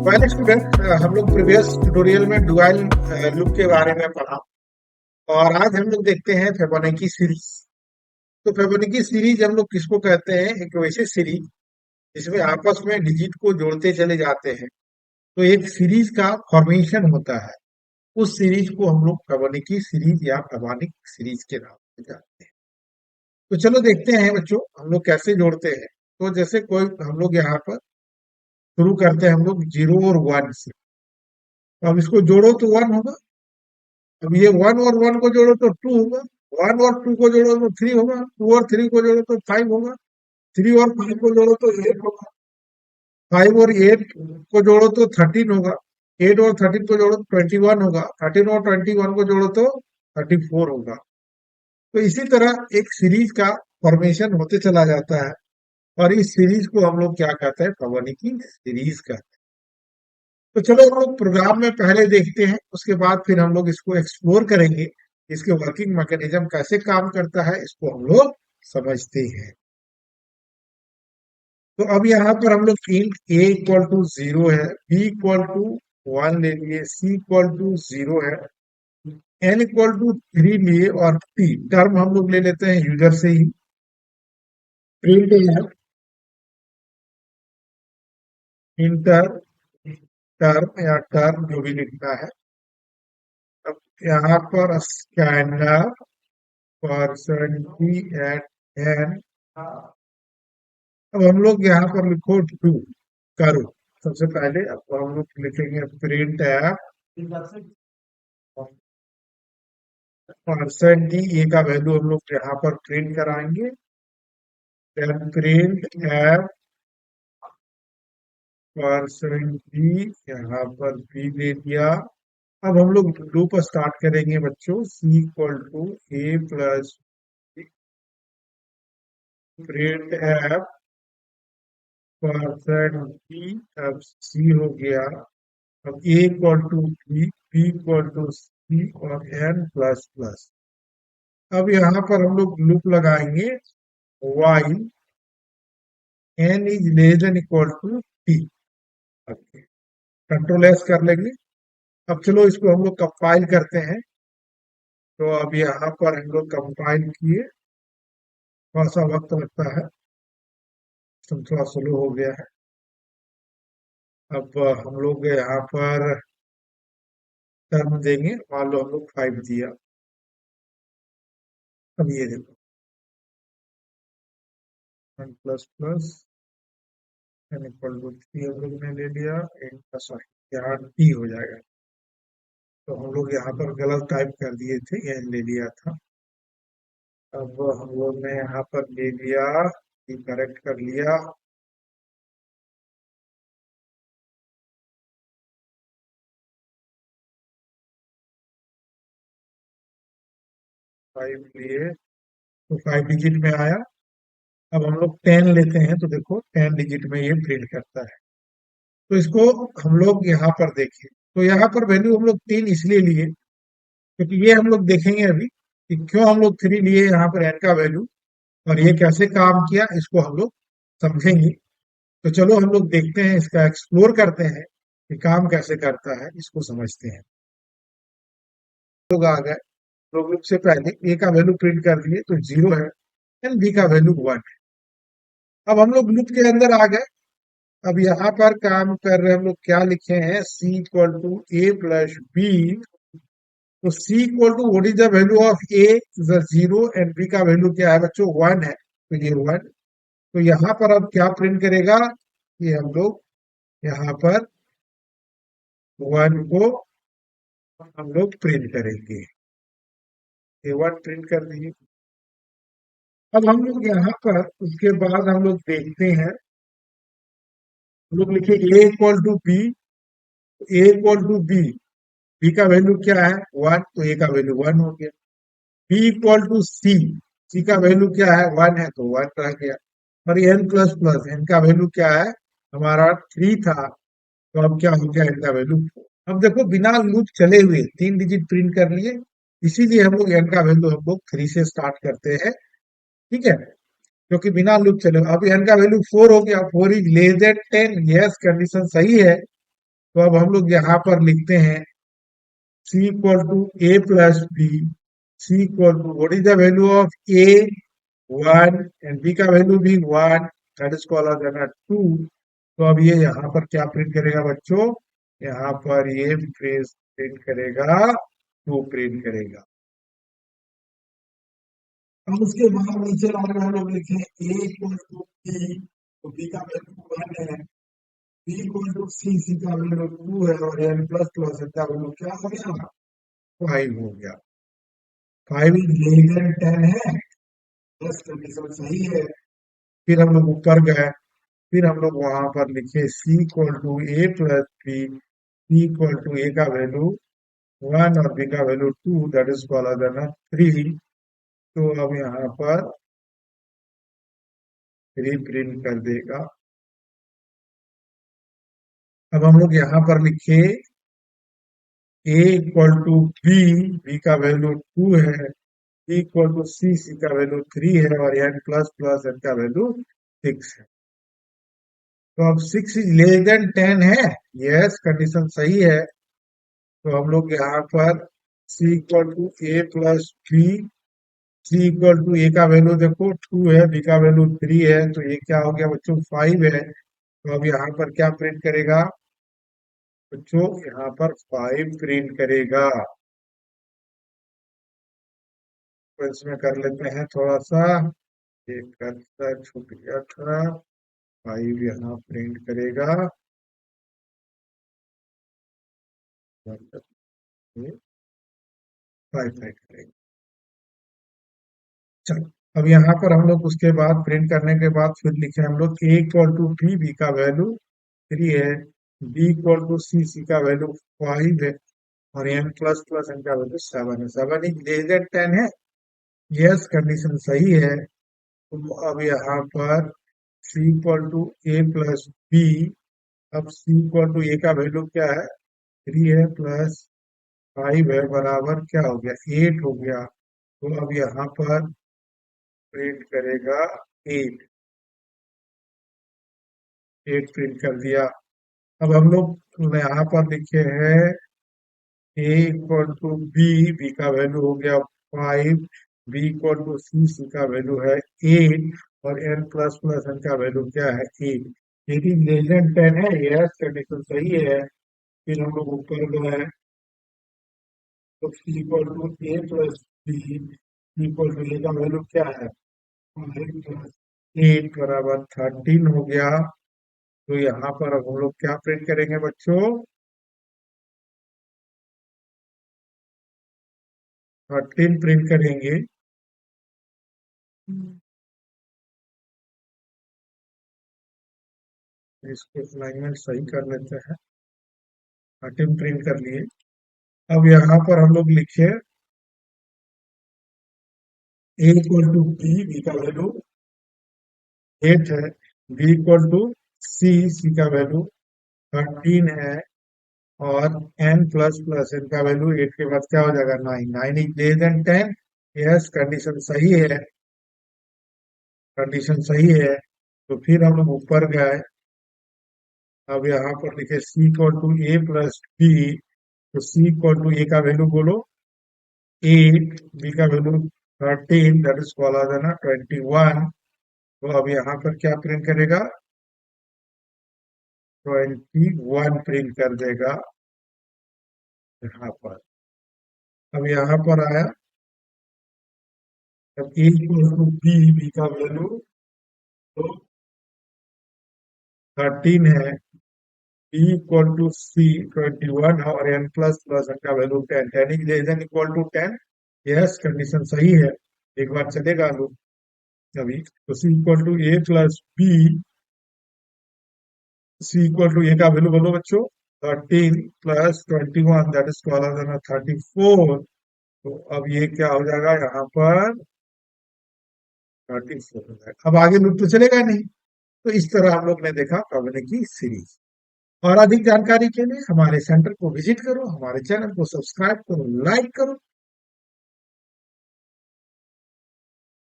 Well student, हम लोग previous tutorial में डुअल लूप के बारे में पढ़ा और आज हम लोग देखते हैं फिबोनाची सीरीज। तो फिबोनाची सीरीज हम लोग किसको कहते हैं? एक वैसे सीरीज जिसमें आपस में डिजिट को जोड़ते चले जाते हैं, तो एक सीरीज का फॉर्मेशन होता है। उस सीरीज को हम लोग फिबोनाची सीरीज या फिबोनिक सीरीज के नाम से जानते हैं। तो चलो देखते हैं बच्चों, हम लोग कैसे जोड़ते हैं। तो जैसे कोई हम लोग यहाँ पर शुरू करते हैं हम लोग 0 और 1 से। तो अब इसको जोड़ो तो 1 होगा। अब ये 1 और 1 को जोड़ो तो 2 होगा। 1 और 2 को जोड़ो तो 3 होगा। 2 और 3 को जोड़ो तो 5 होगा। 3 और 5 को जोड़ो तो 8 होगा। 5 और 8 को जोड़ो तो 13 होगा। 8 और 13 को जोड़ो तो 21 होगा। 13 और 21 को जोड़ो तो 34 होगा। तो इसी तरह एक सीरीज का फॉर्मेशन होते चला जाता है और इस सीरीज को हम लोग क्या कहते हैं? फिबोनाची सीरीज कहते हैं। तो चलो हम लोग प्रोग्राम में पहले देखते हैं, उसके बाद फिर हम लोग इसको एक्सप्लोर करेंगे। इसके वर्किंग मैकेनिज्म कैसे काम करता है इसको हम लोग समझते हैं। तो अब यहाँ पर हम लोग इंट a इक्वल टू 0 है, b इक्वल टू 1 ले लिए, c इक्वल टू 0 है, n इक्वल टू 3 लिए और t टर्म हम लोग ले लेते हैं यूजर से ही। प्रिंट है इंटर टर्म या टर्म जो भी लिखना है। अब यहाँ पर स्कैनर परसेंटी एट एन। अब हम लोग यहाँ पर लिखो डू करो। सबसे पहले अब हम लोग लिखेंगे print F percent d, a का वैल्यू हम लोग यहाँ पर प्रिंट कराएंगे। Then print F percent d, यहाँ पर बी दे दिया। अब हम लोग लूप स्टार्ट करेंगे बच्चों। C equal to A plus print F percent D, अब सी हो गया। अब A equal to B, B equal to C और एन प्लस प्लस। अब यहाँ पर हम लोग लूप लगाएंगे while n is less than equal to t. Control s कर लेंगे। अब चलो इसको हम लोग कंपाइल करते हैं। तो अब यहाँ पर हम लोग कंपाइल किए, थोड़ा सा वक्त लगता है, सिस्टम थोड़ा स्लो हो गया है। अब हम लोग यहाँ पर टर्म देंगे, मान लो हम लोग 5 दिया। अब ये देखो 1 plus plus n equal to 3 हम लोग ने ले लिया। एन का सॉरी यहाँ टी हो जाएगा। तो हम लोग यहाँ पर गलत टाइप कर दिए थे, एन ले लिया था। अब हम लोग ने यहाँ पर ले लिया, करेक्ट कर लिया। फाइव लिए तो 5 डिजिट में आया। अब हम लोग 10 लेते हैं तो देखो 10 डिजिट में ये प्रिंट करता है। तो इसको हम लोग यहाँ पर देखें, तो यहाँ पर वैल्यू हम लोग 3 इसलिए लिए क्योंकि ये हम लोग देखेंगे अभी कि क्यों हम लोग 3 लिए यहाँ पर एन का वैल्यू और ये कैसे काम किया, इसको हम लोग समझेंगे। तो चलो हम लोग देखते हैं, इसका एक्सप्लोर करते हैं कि काम कैसे करता है, इसको समझते हैं। लोग आ गए, लोग से पहले ए का वैल्यू प्रिंट कर दिए तो 0 है, एंड बी का वैल्यू 1 है। अब हम लोग लूप के अंदर आ गए। अब यहाँ पर काम कर रहे हम लोग क्या लिखे हैं? C equal to A plus B. तो C equal to what is the value of A? Is 0 and B का वैल्यू क्या है बच्चों? 1 है, तो ये 1। तो यहाँ पर अब क्या प्रिंट करेगा? ये हम लोग यहाँ पर 1 को हम लोग प्रिंट करेंगे। ये 1 प्रिंट कर दिए। अब हम लोग यहाँ पर उसके बाद हम लोग देखते हैं, हम लोग लिखे A equal to B. A equal to B, B का वैल्यू क्या है? 1, तो ए का वैल्यू 1 हो गया। बी इक्वल टू सी, सी का वैल्यू क्या है? 1 है, तो 1 रह गया। और एन प्लस प्लस, एन का वैल्यू क्या है? हमारा 3 था, तो अब क्या हो गया? एन का वैल्यू 4। अब देखो बिना लूप चले हुए 3 डिजिट प्रिंट कर लिए, इसीलिए हम लोग एन का वैल्यू हम लोग 3 से स्टार्ट करते हैं। ठीक है, क्योंकि बिना लूप चले। अब एन का वैल्यू 4 हो गया, 4 is less than 10। Yes, condition सही है। तो अब हम लोग यहाँ पर लिखते हैं c equal to a plus b, c equal to what is the value of a, 1, and b का वैल्यू भी 1, दैट इज कॉल्ड एज 2। तो अब ये यहाँ पर क्या प्रिंट करेगा बच्चों, यहाँ पर ये फ्रेज प्रिंट करेगा, 2 प्रिंट करेगा। अब उसके बाद नीचे लाइन में हम लोग लिखे a इक्वल टू b, तो b का वैल्यू 1 है, b इक्वल टू c का वैल्यू 2 है, और n प्लस प्लस का वैल्यू क्या हो गया, 5 हो गया। 5 इज लेस देन 10 है, यस कंडीशन सही है। फिर हम लोग ऊपर गए, फिर हम लोग वहां पर लिखे c equal to a plus b, c equal to a का वैल्यू 1 और b का value 2, that is called as 3। तो अब यहाँ पर 3 प्रिंट कर देगा। अब हम लोग यहाँ पर लिखे a equal to b, b का वैल्यू 2 है, b इक्वल टू c का वैल्यू 3 है, और n प्लस प्लस n का वैल्यू 6 है। तो अब 6 इज लेस देन 10 है, यस कंडीशन सही है। तो हम लोग यहाँ पर c equal to a plus b, c equal to a का वैल्यू देखो 2 है, b का वैल्यू 3 है, तो ये क्या हो गया बच्चों, 5 है। तो अब यहाँ पर क्या प्रिंट करेगा बच्चों, यहाँ पर 5 प्रिंट करेगा। तो इसमें कर लेते हैं थोड़ा सा, एक कर्सर छूट गया था, 5 यहाँ प्रिंट करेगा, 5 करेगा। चलो, अब यहाँ पर हम लोग उसके बाद प्रिंट करने के बाद फिर लिखे हम लोग a equal to b, b का वैल्यू 3 है, b इक्वल टू c का वैल्यू 5 है, और n प्लस प्लस n का वैल्यू 7 है। 7 इज लेस देन 10 है, यस कंडीशन सही है। तो अब यहाँ पर c equal to a plus b, अब c इक्वल टू a का वैल्यू क्या है, 3 है, प्लस 5 है, बराबर क्या हो गया, 8 हो गया। तो अब यहाँ पर प्रिंट करेगा 8, 8 प्रिंट कर दिया। अब हम लोग यहाँ पर लिखे हैं a equal to b, b का वैल्यू हो गया 5, b इक्वल टू c का वैल्यू है 8, और n प्लस प्लस n का वैल्यू क्या है, 8। 8 इज लेस देन 10 है, यस कंडीशन सही है। फिर हम लोग ऊपर गए, तो c equal to a plus b, c equal to a का वैल्यू क्या है, 5 प्लस 8 बराबर 13 हो गया। तो यहाँ पर अब हम लोग क्या प्रिंट करेंगे बच्चों, 13 प्रिंट करेंगे। इसको अलाइनमेंट सही कर लेते हैं, 13 प्रिंट कर लिए। अब यहाँ पर हम लोग लिखे a equal to b, b का वैल्यू 8 है, b इक्वल टू c का वैल्यू 13 है, और n प्लस प्लस n का वैल्यू 8 के बाद क्या हो जाएगा, 9। 9 is less than 10, yes condition सही है, कंडीशन सही है। तो फिर हम लोग ऊपर गए, अब यहाँ पर लिखे c equal to a plus b, तो c इक्वल टू a का वैल्यू बोलो 8, b का वैल्यू 13, दैट इज कॉल्ड है ना 21। तो अब यहाँ पर क्या प्रिंट करेगा, 21 प्रिंट कर देगा यहाँ पर। अब यहाँ पर आया, अब a equal to b, b का वैल्यू तो 13 है, b इक्वल टू c 21, और n प्लस प्लस n का value 10, 10 is less than equal to 10, yes condition सही है। एक बार चलेगा लोग अभी, तो c equal to a plus b, c equal to a का वैल्यू बोलो बच्चों 13 प्लस 21, दैट इज कॉल्ड 34। तो अब ये क्या हो जाएगा यहाँ पर, 34 हो जाएगा। अब आगे लूप तो चलेगा नहीं। तो इस तरह हम लोग ने देखा प्रॉब्लम की सीरीज। और अधिक जानकारी के लिए हमारे सेंटर को विजिट करो, हमारे चैनल को सब्सक्राइब करो, लाइक करो।